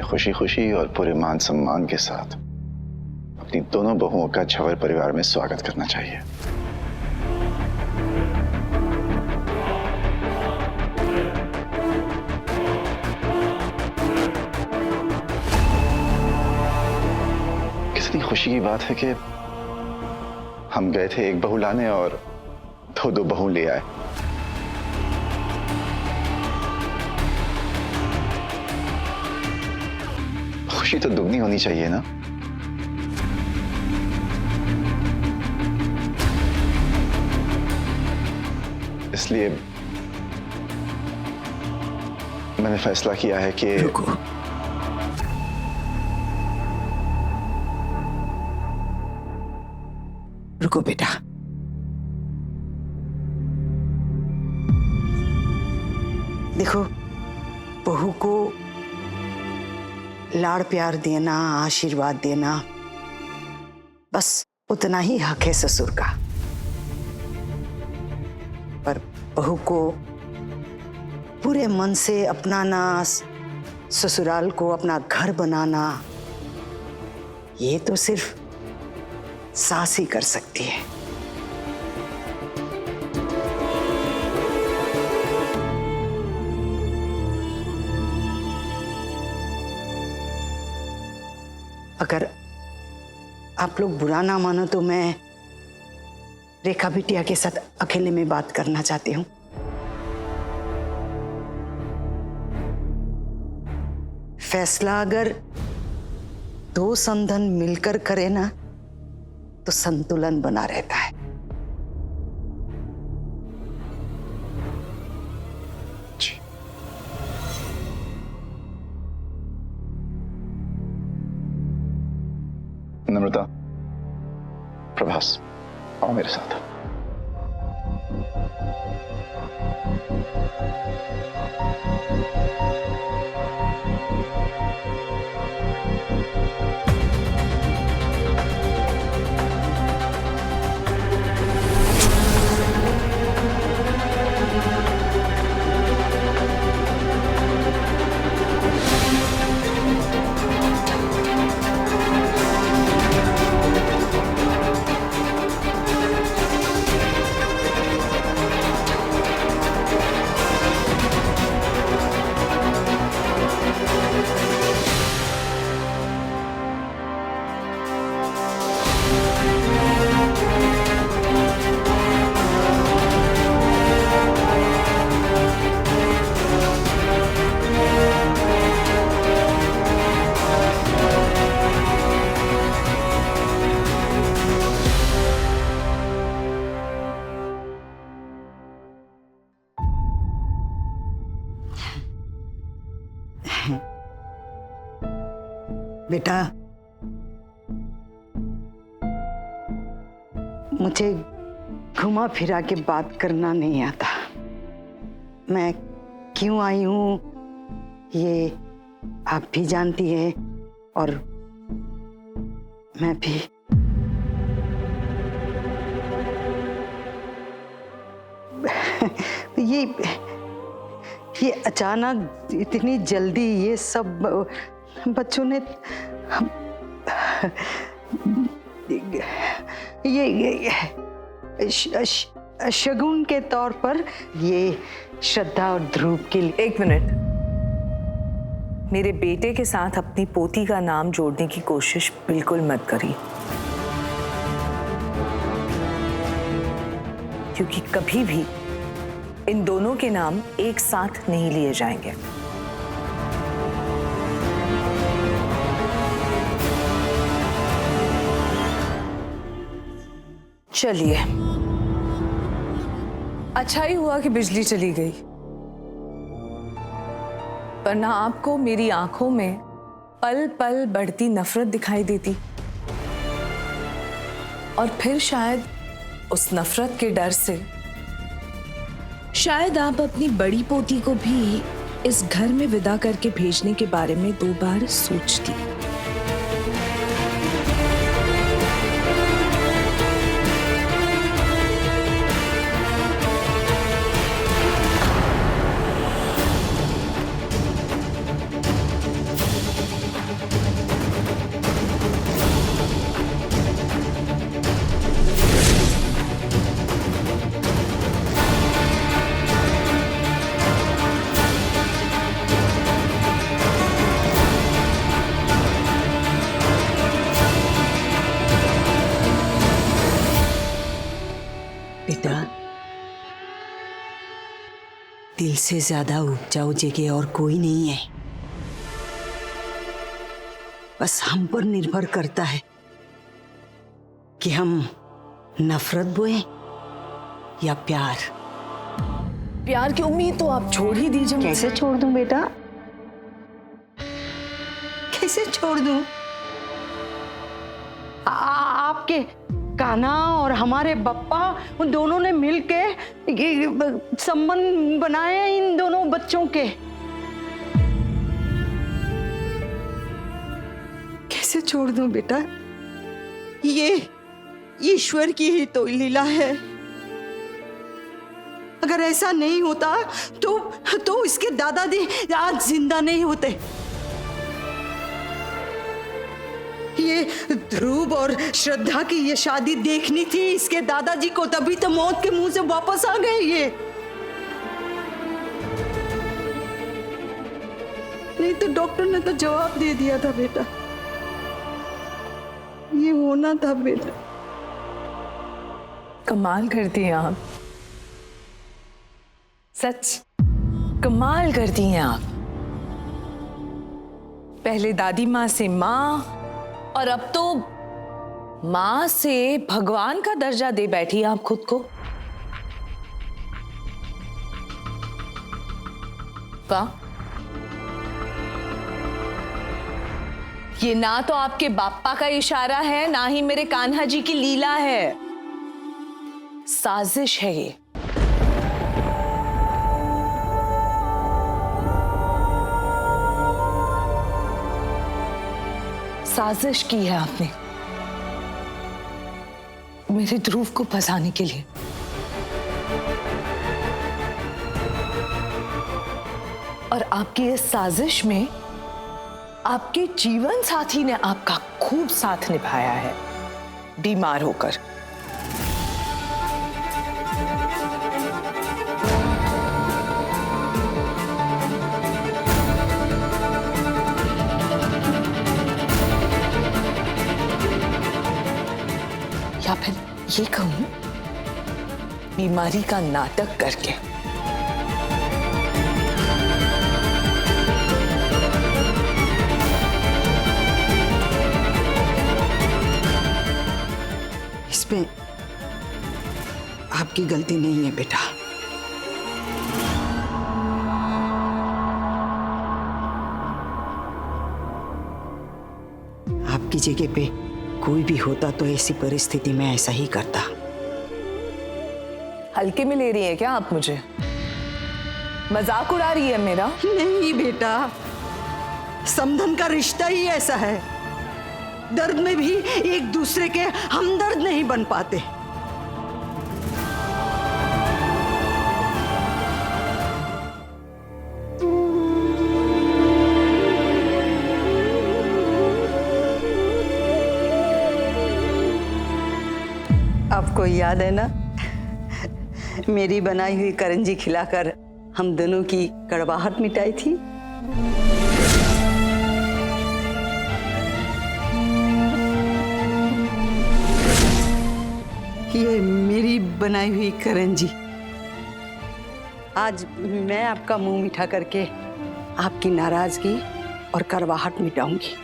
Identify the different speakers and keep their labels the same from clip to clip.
Speaker 1: खुशी खुशी और पूरे मान सम्मान के साथ अपनी दोनों बहुओं का छवर परिवार में स्वागत करना चाहिए। कितनी खुशी की बात है कि हम गए थे एक बहू लाने और दो बहू ले आए। खुशी तो दुगनी होनी चाहिए ना। इसलिए मैंने फैसला किया है कि
Speaker 2: रुको बेटा। देखो, बहू को लाड़ प्यार देना, आशीर्वाद देना, बस उतना ही हक है ससुर का। पर बहू को पूरे मन से अपनाना, ससुराल को अपना घर बनाना, ये तो सिर्फ सास ही कर सकती है। अगर आप लोग बुरा ना मानो तो मैं रेखा बिटिया के साथ अकेले में बात करना चाहती हूँ। फैसला अगर दो संधन मिलकर करे ना तो संतुलन बना रहता है।
Speaker 1: नम्रता, प्रभास, आओ मेरे साथ।
Speaker 2: बेटा, मुझे घुमा फिरा के बात करना नहीं आता। मैं क्यों आई हूँ ये आप भी जानती है और मैं भी। ये अचानक इतनी जल्दी ये सब बच्चों ने ये शगुन के तौर पर ये श्रद्धा और ध्रुव के लिए।
Speaker 3: एक मिनट, मेरे बेटे के साथ अपनी पोती का नाम जोड़ने की कोशिश बिल्कुल मत करिए, क्योंकि कभी भी इन दोनों के नाम एक साथ नहीं लिए जाएंगे। चलिए, अच्छा ही हुआ कि बिजली चली गई, वरना आपको मेरी आंखों में पल पल बढ़ती नफरत दिखाई देती और फिर शायद उस नफरत के डर से शायद आप अपनी बड़ी पोती को भी इस घर में विदा करके भेजने के बारे में 2 बार सोचती।
Speaker 2: दिल से ज्यादा उपजाऊ जगह और कोई नहीं है। बस हम पर निर्भर करता है कि हम नफरत बोए या प्यार।
Speaker 3: प्यार की उम्मीद तो आप छोड़ ही दीजिए।
Speaker 2: कैसे छोड़ दूं बेटा, कैसे छोड़ दूं? आपके कान्हा और हमारे बप्पा, उन दोनों ने मिलके ये संबंध बनाए हैं इन दोनों बच्चों के। कैसे छोड़ दूं बेटा? ये ईश्वर की ही तो लीला है। अगर ऐसा नहीं होता तो इसके दादाजी आज जिंदा नहीं होते। ये ध्रुव और श्रद्धा की ये शादी देखनी थी इसके दादाजी को, तभी तो मौत के मुंह से वापस आ गए ये। नहीं तो डॉक्टर ने तो जवाब दे दिया था बेटा, ये होना था बेटा।
Speaker 3: कमाल करती हैं आप, सच कमाल करती हैं आप। पहले दादी माँ से माँ और अब तो माँ से भगवान का दर्जा दे बैठी आप खुद को। वाह, ये ना तो आपके बापा का इशारा है, ना ही मेरे कान्हा जी की लीला है, साजिश है ये। साजिश की है आपने मेरे ध्रुव को फंसाने के लिए। और आपकी इस साजिश में आपके जीवन साथी ने आपका खूब साथ निभाया है, बीमार होकर। या फिर ये कहूं, बीमारी का नाटक करके।
Speaker 2: इसमें आपकी गलती नहीं है बेटा। आपकी जगह पे कोई भी होता तो ऐसी परिस्थिति में ऐसा ही करता।
Speaker 3: हल्के में ले रही है क्या आप मुझे? मजाक उड़ा रही है मेरा?
Speaker 2: नहीं बेटा, समधन का रिश्ता ही ऐसा है। दर्द में भी एक दूसरे के हमदर्द नहीं बन पाते। आपको याद है ना, मेरी बनाई हुई करंजी खिलाकर हम दोनों की कड़वाहट मिटाई थी। ये मेरी बनाई हुई करंजी आज मैं आपका मुंह मीठा करके आपकी नाराजगी और कड़वाहट मिटाऊंगी।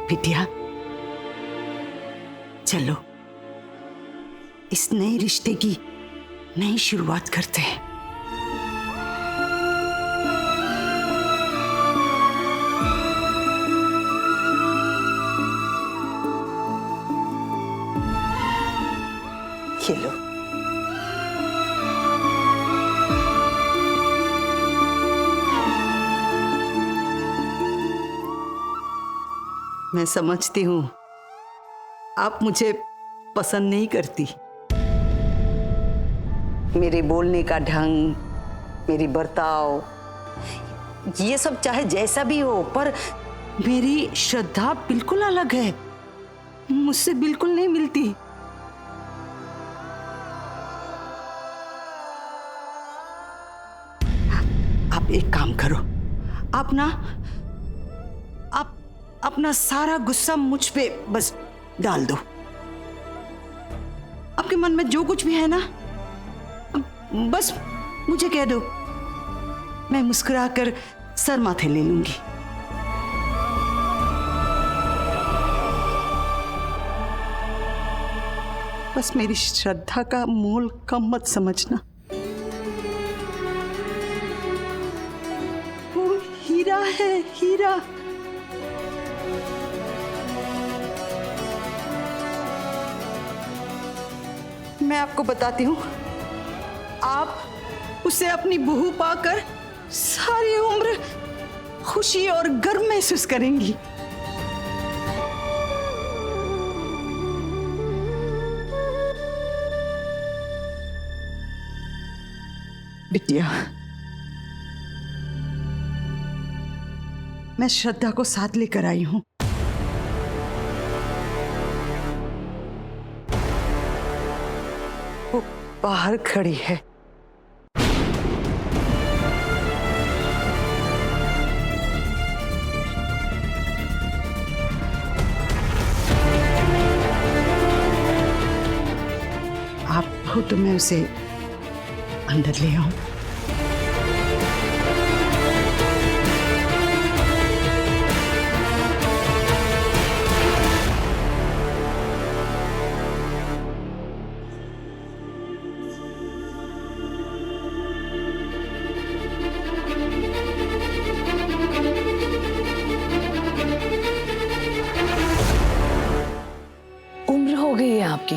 Speaker 2: बिटिया चलो, इस नए रिश्ते की नई शुरुआत करते हैं। ये लो। मैं समझती हूं आप मुझे पसंद नहीं करती। मेरे बोलने का ढंग, मेरी बर्ताव, ये सब चाहे जैसा भी हो, पर मेरी श्रद्धा बिल्कुल अलग है, मुझसे बिल्कुल नहीं मिलती। आप एक काम करो, आप अपना सारा गुस्सा मुझ पे बस डाल दो। आपके मन में जो कुछ भी है ना, बस मुझे कह दो, मैं मुस्कुरा कर सर माथे ले लूंगी। बस मेरी श्रद्धा का मोल कम मत समझना। वो हीरा है, हीरा। मैं आपको बताती हूँ, आप उसे अपनी बहू पाकर सारी उम्र खुशी और गर्व महसूस करेंगी। बिटिया, मैं श्रद्धा को साथ लेकर आई हूं। वो बाहर खड़ी है। आप हो तो मैं उसे अंदर ले आऊं।
Speaker 3: उम्र हो गई है आपकी,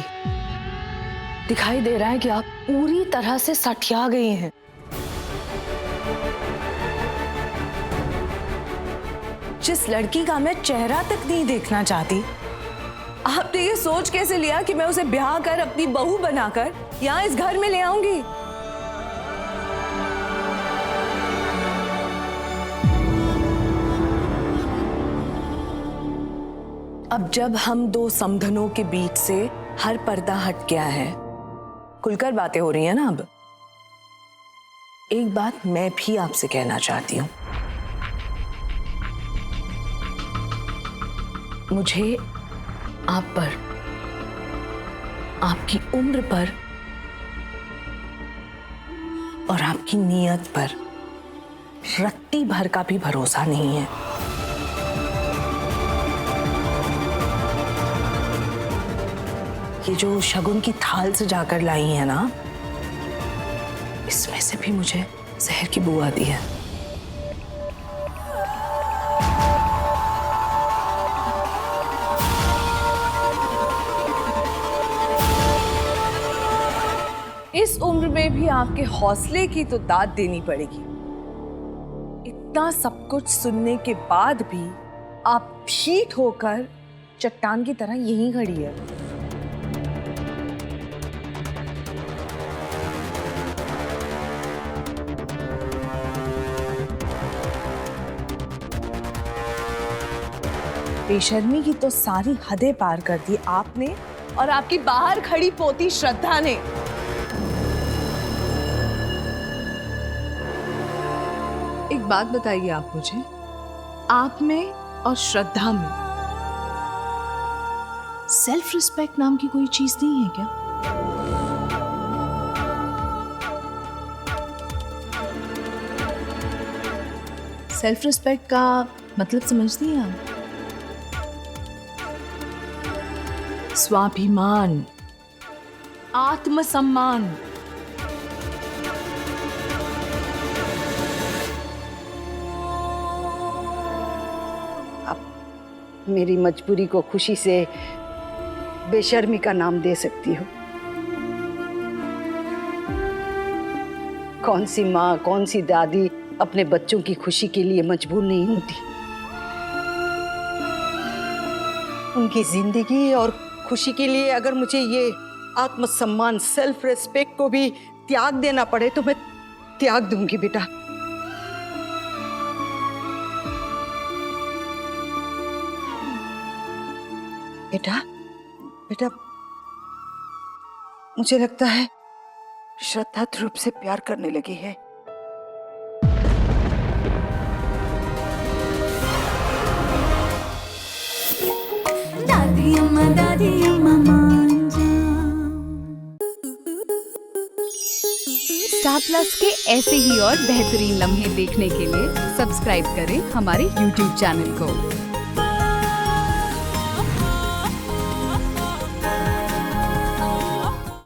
Speaker 3: दिखाई दे रहा है कि आप पूरी तरह से सठिया गई हैं। जिस लड़की का मैं चेहरा तक नहीं देखना चाहती, आपने ये सोच कैसे लिया कि मैं उसे ब्याह कर अपनी बहू बनाकर यहाँ इस घर में ले आऊंगी? अब जब हम दो समधनों के बीच से हर पर्दा हट गया है, खुलकर बातें हो रही हैं ना, अब एक बात मैं भी आपसे कहना चाहती हूं। मुझे आप पर, आपकी उम्र पर और आपकी नीयत पर रत्ती भर का भी भरोसा नहीं है। ये जो शगुन की थाल से जाकर लाई है ना, इसमें से भी मुझे जहर की बू आती है। इस उम्र में भी आपके हौसले की तो दाद देनी पड़ेगी। इतना सब कुछ सुनने के बाद भी आप ठीक होकर चट्टान की तरह यहीं खड़ी है। बेशर्मी की तो सारी हदें पार कर दी आपने और आपकी बाहर खड़ी पोती श्रद्धा ने। एक बात बताइए आप मुझे, आप में और श्रद्धा में सेल्फ रिस्पेक्ट नाम की कोई चीज नहीं है क्या? सेल्फ रिस्पेक्ट का मतलब समझती हैं आप? स्वाभिमान, आत्मसम्मान।
Speaker 2: आप मेरी मजबूरी को खुशी से बेशर्मी का नाम दे सकती हो। कौन सी माँ, कौन सी दादी अपने बच्चों की खुशी के लिए मजबूर नहीं होती। उनकी जिंदगी और खुशी के लिए अगर मुझे ये आत्मसम्मान, सेल्फ रेस्पेक्ट को भी त्याग देना पड़े तो मैं त्याग दूंगी बेटा। बेटा बेटा, मुझे लगता है श्रद्धा ध्रुव से प्यार करने लगी है।
Speaker 4: दादी अम्मा मांझा। प्लस के ऐसे ही और बेहतरीन लम्हे देखने के लिए सब्सक्राइब करें हमारे YouTube चैनल को।